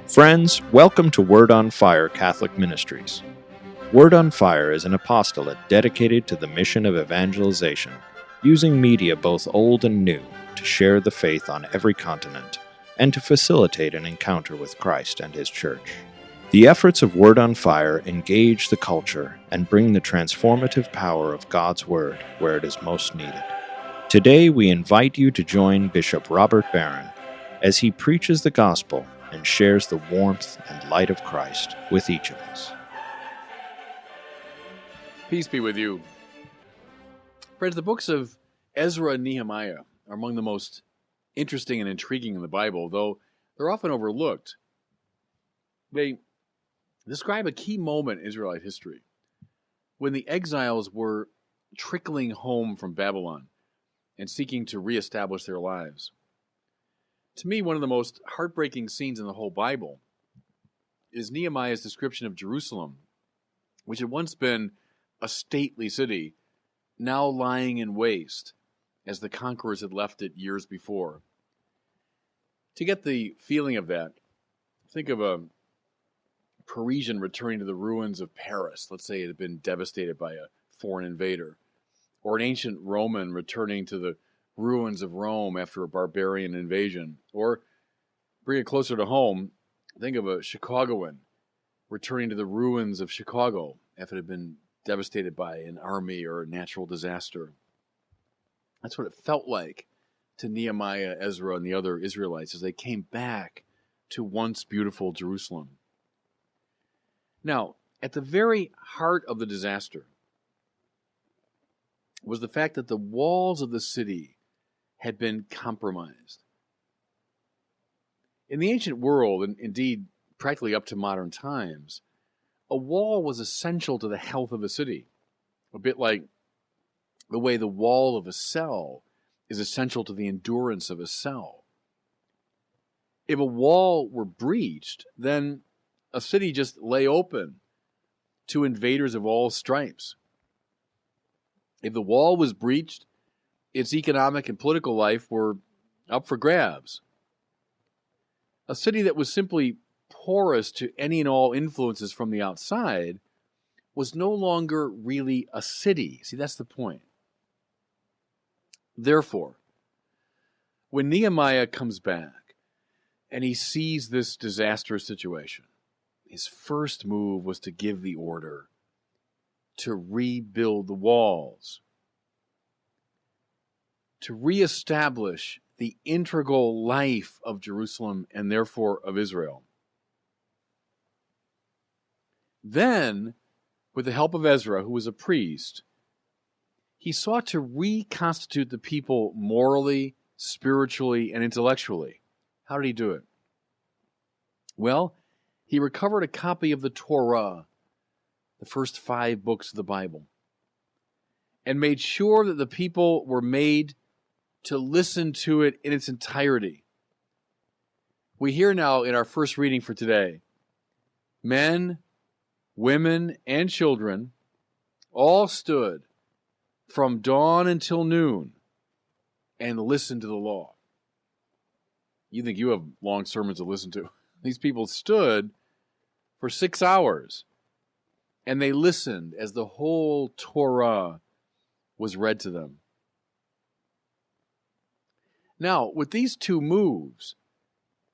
Friends, welcome to Word on Fire Catholic Ministries. Word on Fire is an apostolate dedicated to the mission of evangelization, using media both old and new to share the faith on every continent and to facilitate an encounter with Christ and His Church. The efforts of Word on Fire engage the culture and bring the transformative power of God's Word where it is most needed. Today we invite you to join Bishop Robert Barron as he preaches the gospel and shares the warmth and light of Christ with each of us. Peace be with you. Friends, the books of Ezra and Nehemiah are among the most interesting and intriguing in the Bible, though they're often overlooked. They describe a key moment in Israelite history when the exiles were trickling home from Babylon and seeking to reestablish their lives. To me, one of the most heartbreaking scenes in the whole Bible is Nehemiah's description of Jerusalem, which had once been a stately city, now lying in waste as the conquerors had left it years before. To get the feeling of that, think of a Parisian returning to the ruins of Paris. Let's say it had been devastated by a foreign invader. Or an ancient Roman returning to the ruins of Rome after a barbarian invasion. Or, bring it closer to home, think of a Chicagoan returning to the ruins of Chicago after it had been devastated by an army or a natural disaster. That's what it felt like to Nehemiah, Ezra, and the other Israelites as they came back to once beautiful Jerusalem. Now, at the very heart of the disaster was the fact that the walls of the city had been compromised. In the ancient world, and indeed practically up to modern times, a wall was essential to the health of a city, a bit like the way the wall of a cell is essential to the endurance of a cell. If a wall were breached, then a city just lay open to invaders of all stripes. If the wall was breached, its economic and political life were up for grabs. A city that was simply porous to any and all influences from the outside was no longer really a city. See, that's the point. Therefore, when Nehemiah comes back and he sees this disastrous situation, his first move was to give the order to rebuild the walls, to reestablish the integral life of Jerusalem and therefore of Israel. Then, with the help of Ezra, who was a priest, he sought to reconstitute the people morally, spiritually, and intellectually. How did he do it? Well, he recovered a copy of the Torah, the first 5 books of the Bible, and made sure that the people were made to listen to it in its entirety. We hear now in our first reading for today, men, women, and children all stood from dawn until noon and listened to the law. You think you have long sermons to listen to. These people stood for 6 hours and they listened as the whole Torah was read to them. Now, with these 2 moves,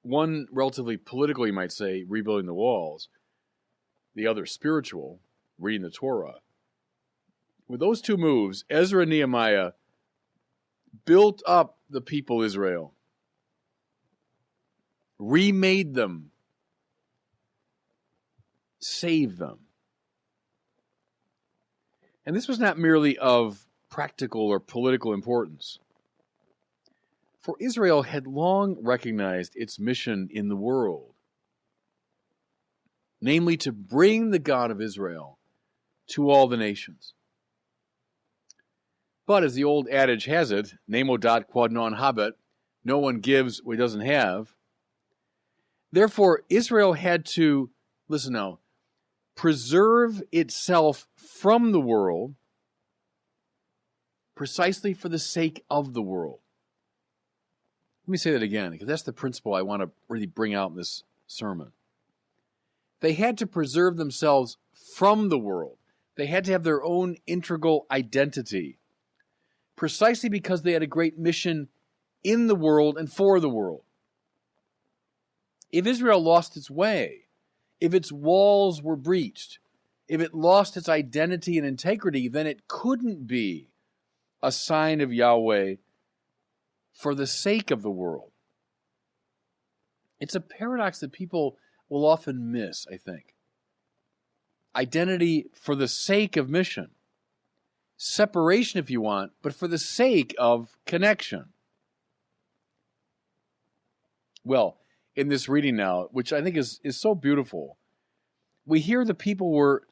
one relatively political, you might say, rebuilding the walls, the other spiritual, reading the Torah, with those 2 moves, Ezra and Nehemiah built up the people Israel, remade them, saved them. And this was not merely of practical or political importance. For Israel had long recognized its mission in the world, namely to bring the God of Israel to all the nations. But as the old adage has it, nemo dat quod non habet, no one gives what he doesn't have. Therefore, Israel had to, listen now, preserve itself from the world precisely for the sake of the world. Let me say that again, because that's the principle I want to really bring out in this sermon. They had to preserve themselves from the world. They had to have their own integral identity, precisely because they had a great mission in the world and for the world. If Israel lost its way, if its walls were breached, if it lost its identity and integrity, then it couldn't be a sign of Yahweh for the sake of the world. It's a paradox that people will often miss, I think. Identity for the sake of mission. Separation, if you want, but for the sake of connection. Well, in this reading now, which I think is so beautiful, we hear the people were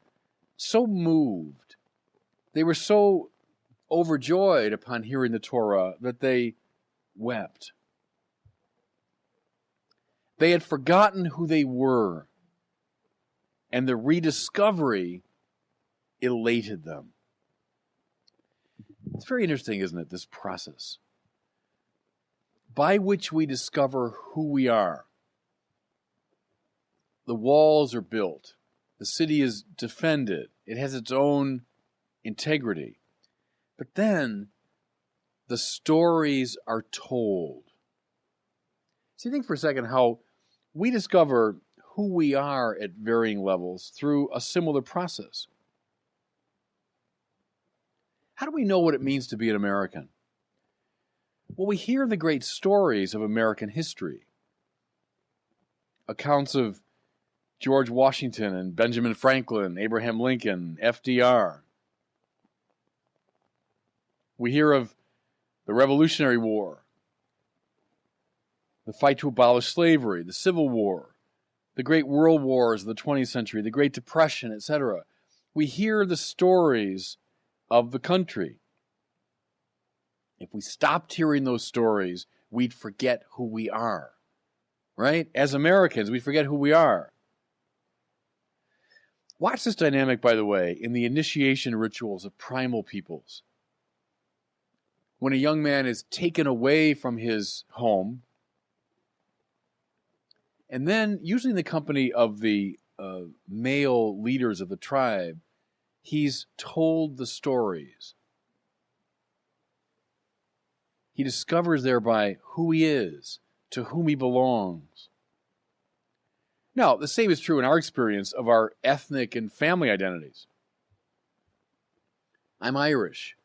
so moved. They were so overjoyed upon hearing the Torah that they wept. They had forgotten who they were, and the rediscovery elated them. It's very interesting, isn't it, this process by which we discover who we are. The walls are built. The city is defended. It has its own integrity. But then the stories are told. See, think for a second how we discover who we are at varying levels through a similar process. How do we know what it means to be an American? Well, we hear the great stories of American history. Accounts of George Washington and Benjamin Franklin, Abraham Lincoln, FDR. We hear of the Revolutionary War, the fight to abolish slavery, the Civil War, the great world wars of the 20th century, the Great Depression, etc. We hear the stories of the country. If we stopped hearing those stories, we'd forget who we are. Right? As Americans, we forget who we are. Watch this dynamic, by the way, in the initiation rituals of primal peoples. When a young man is taken away from his home, and then, usually in the company of the male leaders of the tribe, he's told the stories. He discovers thereby who he is, to whom he belongs. Now, the same is true in our experience of our ethnic and family identities. I'm Irish.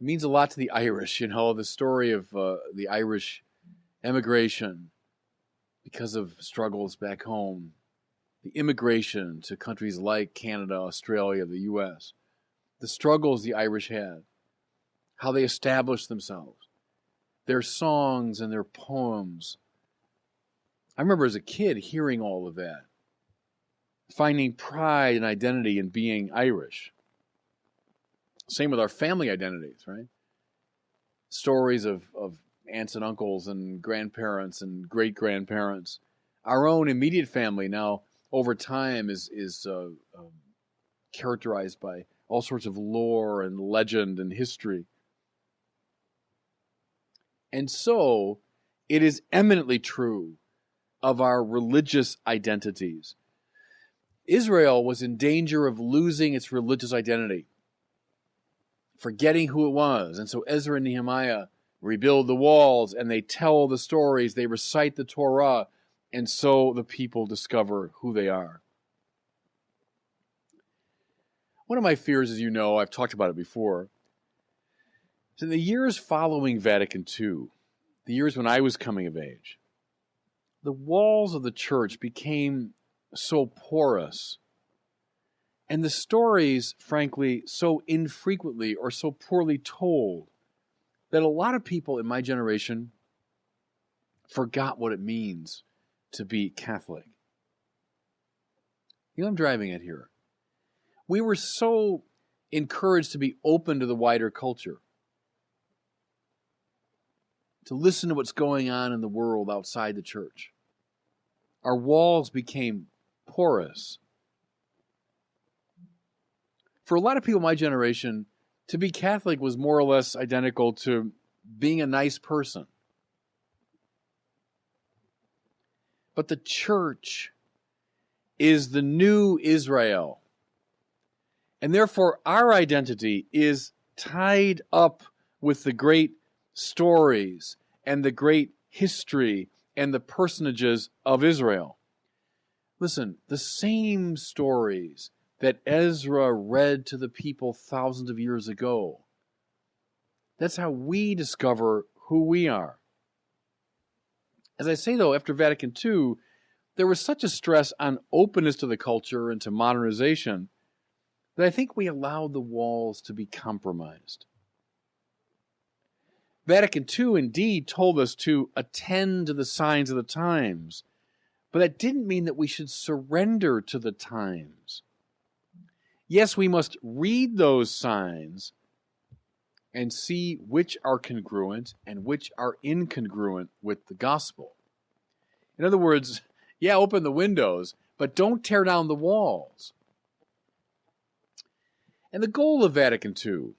It means a lot to the Irish, the story of the Irish emigration because of struggles back home, the immigration to countries like Canada, Australia, the U.S., the struggles the Irish had, how they established themselves, their songs and their poems. I remember as a kid hearing all of that, finding pride and identity in being Irish. Same with our family identities, right? Stories of aunts and uncles and grandparents and great-grandparents. Our own immediate family now, over time, is characterized by all sorts of lore and legend and history. And so, it is eminently true of our religious identities. Israel was in danger of losing its religious identity, forgetting who it was. And so Ezra and Nehemiah rebuild the walls, and they tell the stories, they recite the Torah, and so the people discover who they are. One of my fears, as you know, I've talked about it before, is in the years following Vatican II, the years when I was coming of age, the walls of the church became so porous, and the stories, frankly, so infrequently or so poorly told, that a lot of people in my generation forgot what it means to be Catholic. You know what I'm driving at here? We were so encouraged to be open to the wider culture, to listen to what's going on in the world outside the church. Our walls became porous. For a lot of people in my generation, to be Catholic was more or less identical to being a nice person. But the church is the new Israel. And therefore, our identity is tied up with the great stories and the great history and the personages of Israel. Listen, the same stories that Ezra read to the people thousands of years ago, that's how we discover who we are. As I say, though, after Vatican II, there was such a stress on openness to the culture and to modernization that I think we allowed the walls to be compromised. Vatican II indeed told us to attend to the signs of the times, but that didn't mean that we should surrender to the times. Yes, we must read those signs and see which are congruent and which are incongruent with the gospel. In other words, yeah, open the windows, but don't tear down the walls. And the goal of Vatican II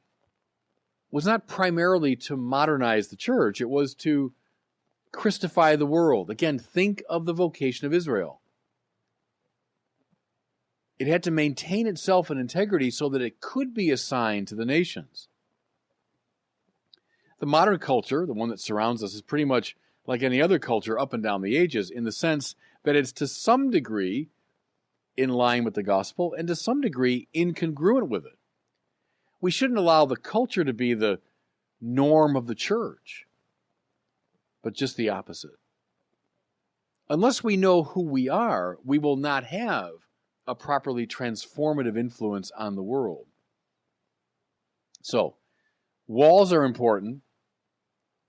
was not primarily to modernize the church, it was to Christify the world. Again, think of the vocation of Israel. It had to maintain itself in integrity so that it could be a sign to the nations. The modern culture, the one that surrounds us, is pretty much like any other culture up and down the ages in the sense that it's to some degree in line with the gospel and to some degree incongruent with it. We shouldn't allow the culture to be the norm of the church, but just the opposite. Unless we know who we are, we will not have a properly transformative influence on the world. So, walls are important,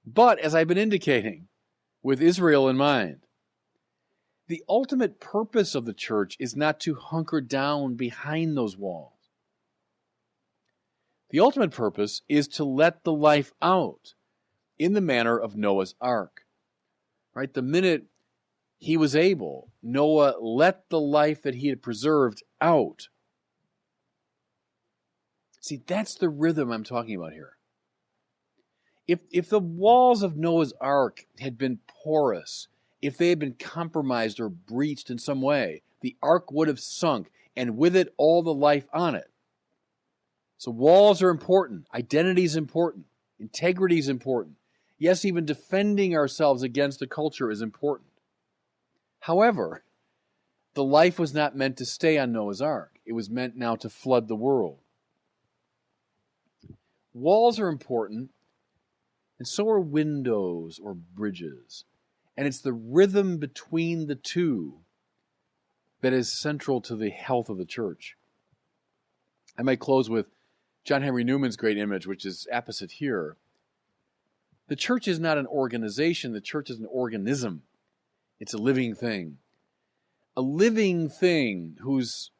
but as I've been indicating, with Israel in mind, the ultimate purpose of the church is not to hunker down behind those walls. The ultimate purpose is to let the life out in the manner of Noah's Ark. Right? The minute he was able, Noah let the life that he had preserved out. See, that's the rhythm I'm talking about here. If the walls of Noah's Ark had been porous, if they had been compromised or breached in some way, the ark would have sunk, and with it all the life on it. So walls are important. Identity is important. Integrity is important. Yes, even defending ourselves against a culture is important. However, the life was not meant to stay on Noah's Ark. It was meant now to flood the world. Walls are important, and so are windows or bridges. And it's the rhythm between the two that is central to the health of the church. I might close with John Henry Newman's great image, which is apposite here. The church is not an organization. The church is an organism. It's a living thing. A living thing whose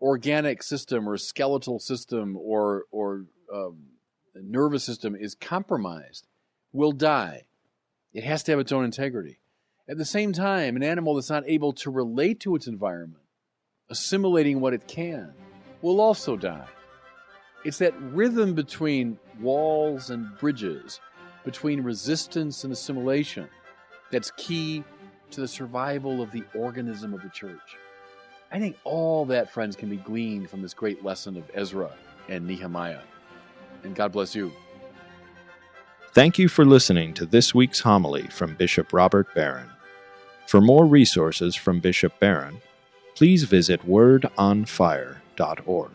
organic system or skeletal system or nervous system is compromised will die. It has to have its own integrity. At the same time, an animal that's not able to relate to its environment, assimilating what it can, will also die. It's that rhythm between walls and bridges, between resistance and assimilation, that's key to the survival of the organism of the church. I think all that, friends, can be gleaned from this great lesson of Ezra and Nehemiah. And God bless you. Thank you for listening to this week's homily from Bishop Robert Barron. For more resources from Bishop Barron, please visit wordonfire.org.